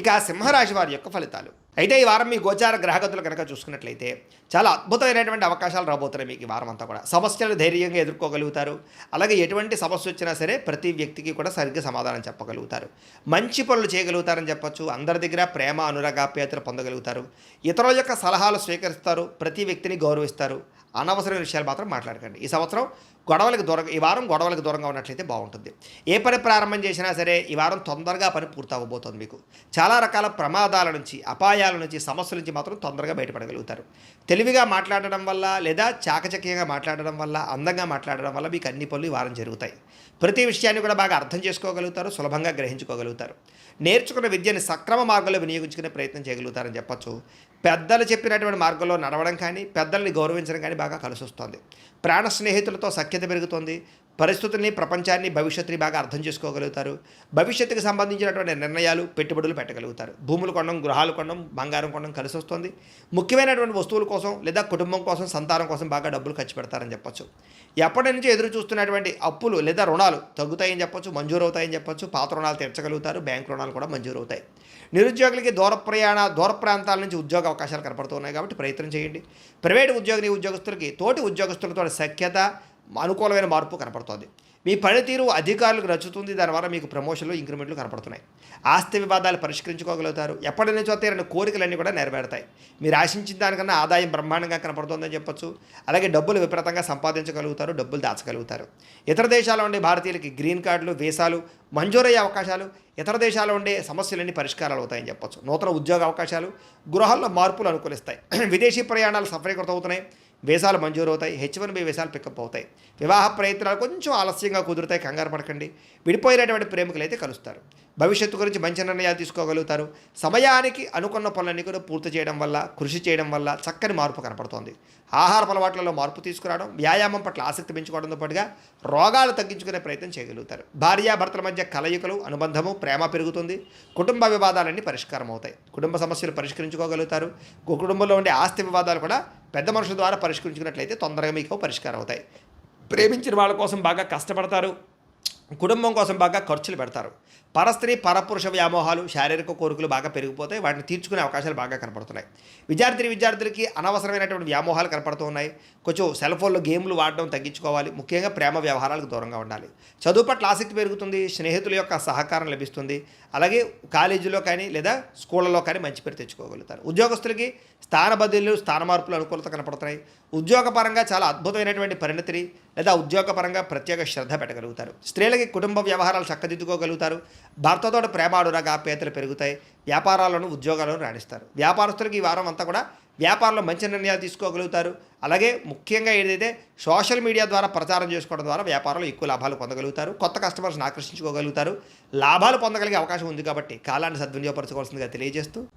ఇక సింహరాశి వారి యొక్క ఫలితాలు. అయితే ఈ వారం మీ గోచార గ్రహగతులు కనుక చూసుకున్నట్లయితే చాలా అద్భుతమైనటువంటి అవకాశాలు రాబోతున్నాయి మీకు ఈ వారం అంతా కూడా. సమస్యలు ధైర్యంగా ఎదుర్కోగలుగుతారు. అలాగే ఎటువంటి సమస్య వచ్చినా సరే ప్రతి వ్యక్తికి కూడా సరిగ్గా సమాధానం చెప్పగలుగుతారు. మంచి పనులు చేయగలుగుతారని చెప్పొచ్చు. అందరి దగ్గర ప్రేమ అనురాగాప్యాయతలు పొందగలుగుతారు. ఇతరుల యొక్క సలహాలు స్వీకరిస్తారు. ప్రతి వ్యక్తిని గౌరవిస్తారు. అనవసరమైన విషయాలు మాత్రం మాట్లాడకండి. ఈ సంవత్సరం ఈ వారం గొడవలకు దూరంగా ఉన్నట్లయితే బాగుంటుంది. ఏ పని ప్రారంభం చేసినా సరే ఈ వారం తొందరగా పని పూర్తవబోతోంది మీకు. చాలా రకాల ప్రమాదాల నుంచి, అపాయాల నుంచి, సమస్యల నుంచి మాత్రం తొందరగా బయటపడగలుగుతారు. తెలివిగా మాట్లాడడం వల్ల లేదా చాకచక్యంగా మాట్లాడడం వల్ల, అందంగా మాట్లాడడం వల్ల మీకు అన్ని పనులు ఈ వారం జరుగుతాయి. ప్రతి విషయాన్ని కూడా బాగా అర్థం చేసుకోగలుగుతారు. సులభంగా గ్రహించుకోగలుగుతారు. నేర్చుకున్న విద్యని సక్రమ మార్గంలో వినియోగించుకునే ప్రయత్నం చేయగలుగుతారని చెప్పొచ్చు. పెద్దలు చెప్పినటువంటి మార్గంలో నడవడం కానీ, పెద్దల్ని గౌరవించడం కానీ బాగా కలిసి వస్తుంది. ప్రాణ స్నేహితులతో సఖ్యత పెరుగుతుంది. పరిస్థితుల్ని, ప్రపంచాన్ని, భవిష్యత్తుని బాగా అర్థం చేసుకోగలుగుతారు. భవిష్యత్తుకు సంబంధించినటువంటి నిర్ణయాలు, పెట్టుబడులు పెట్టగలుగుతారు. భూములు కొనడం, గృహాలు కొనడం, బంగారం కొనడం కలిసి వస్తుంది. ముఖ్యమైనటువంటి వస్తువుల కోసం లేదా కుటుంబం కోసం, సంతానం కోసం బాగా డబ్బులు ఖర్చు పెడతారని చెప్పొచ్చు. ఎప్పటి నుంచి ఎదురు చూస్తున్నటువంటి అప్పులు లేదా రుణాలు తగ్గుతాయని చెప్పొచ్చు, మంజూరు అవుతాయని చెప్పొచ్చు. పాత రుణాలు తీర్చగలుగుతారు. బ్యాంకు రుణాలు కూడా మంజూరు అవుతాయి. నిరుద్యోగులకి దూర ప్రాంతాల నుంచి ఉద్యోగ అవకాశాలు కనపడుతున్నాయి కాబట్టి ప్రయత్నం చేయండి. ప్రైవేటు ఉద్యోగస్తులకి తోటి ఉద్యోగస్తులతో సఖ్యత, అనుకూలమైన మార్పు కనపడుతుంది. మీ పనితీరు అధికారులకు నచ్చుతుంది. దానివల్ల మీకు ప్రమోషన్లు, ఇంక్రిమెంట్లు కనపడుతున్నాయి. ఆస్తి వివాదాలు పరిష్కరించుకోగలుగుతారు. ఎప్పటి నుంచో తీరని కోరికలన్నీ కూడా నెరవేరుతాయి. మీరు ఆశించిన దానికన్నా ఆదాయం బ్రహ్మాండంగా కనపడుతుందని చెప్పొచ్చు. అలాగే డబ్బులు విపరీతంగా సంపాదించగలుగుతారు. డబ్బులు దాచగలుగుతారు. ఇతర దేశాల్లో ఉండే భారతీయులకి గ్రీన్ కార్డులు, వీసాలు మంజూరయ్యే అవకాశాలు, ఇతర దేశాల్లో ఉండే సమస్యలన్నీ పరిష్కారాలు అవుతాయని చెప్పొచ్చు. నూతన ఉద్యోగ అవకాశాలు, గృహాల్లో మార్పులు అనుకూలిస్తాయి. విదేశీ ప్రయాణాలు సఫలీకృతం అవుతున్నాయి. వీసాలు మంజూరు అవుతాయి. H1B వీసాలు పికప్ అవుతాయి. వివాహ ప్రయత్నాలు కొంచెం ఆలస్యంగా కుదురుతాయి. కంగారు పడకండి. విడిపోయినటువంటి ప్రేమికులు అయితే కలుస్తారు. భవిష్యత్తు గురించి మంచి నిర్ణయాలు తీసుకోగలుగుతారు. సమయానికి అనుకున్న పనులన్నీ కూడా పూర్తి చేయడం వల్ల, కృషి చేయడం వల్ల చక్కని మార్పు కనపడుతోంది. ఆహార అలవాట్లలో మార్పు తీసుకురావడం, వ్యాయామం పట్ల ఆసక్తి పెంచుకోవడంతో పాటుగా రోగాలు తగ్గించుకునే ప్రయత్నం చేయగలుగుతారు. భార్యాభర్తల మధ్య కలయికలు, అనుబంధము, ప్రేమ పెరుగుతుంది. కుటుంబ వివాదాలన్నీ పరిష్కారం అవుతాయి. కుటుంబ సమస్యలు పరిష్కరించుకోగలుగుతారు. కుటుంబంలో ఉండే ఆస్తి వివాదాలు కూడా పెద్ద మనుషుల ద్వారా పరిష్కరించుకున్నట్లయితే తొందరగా మీకు పరిష్కారం అవుతాయి. ప్రేమించిన వాళ్ళ కోసం బాగా కష్టపడతారు. కుటుంబం కోసం బాగా ఖర్చులు పెడతారు. పరస్త్రీ పరపురుష వ్యామోహాలు, శారీరక కోరికలు బాగా పెరిగిపోతాయి. వాటిని తీర్చుకునే అవకాశాలు బాగా కనపడుతున్నాయి. విద్యార్థులకి అనవసరమైనటువంటి వ్యామోహాలు కనపడుతూ ఉన్నాయి. కొంచెం సెల్ ఫోన్లో గేమ్లు వాడడం తగ్గించుకోవాలి. ముఖ్యంగా ప్రేమ వ్యవహారాలకు దూరంగా ఉండాలి. చదువు పట్ల ఆసక్తి పెరుగుతుంది. స్నేహితుల యొక్క సహకారం లభిస్తుంది. అలాగే కాలేజీలో కానీ లేదా స్కూళ్ళలో కానీ మంచి పేరు తెచ్చుకోగలుగుతారు. ఉద్యోగస్తులకి స్థాన బదిలీలు, స్థాన మార్పులు అనుకూలత కనపడుతున్నాయి. ఉద్యోగపరంగా చాలా అద్భుతమైనటువంటి పరిణతిని లేదా ఉద్యోగపరంగా ప్రత్యేక శ్రద్ధ పెట్టగలుగుతారు. స్త్రీలకి కుటుంబ వ్యవహారాలు చక్కదిద్దుకోగలుగుతారు. భర్తతో ప్రేమ అనురాగాప్యాయతలు పెరుగుతాయి. వ్యాపారాలను, ఉద్యోగాలను రాణిస్తారు. వ్యాపారస్తులకు ఈ వారం అంతా కూడా వ్యాపారంలో మంచి నిర్ణయాలు తీసుకోగలుగుతారు. అలాగే ముఖ్యంగా ఏదైతే సోషల్ మీడియా ద్వారా ప్రచారం చేసుకోవడం ద్వారా వ్యాపారంలో ఎక్కువ లాభాలు పొందగలుగుతారు. కొత్త కస్టమర్స్ని ఆకర్షించుకోగలుగుతారు. లాభాలు పొందగలిగే అవకాశం ఉంది కాబట్టి కాలాన్ని సద్వినియోగపరచుకోవాల్సిందిగా తెలియజేస్తూ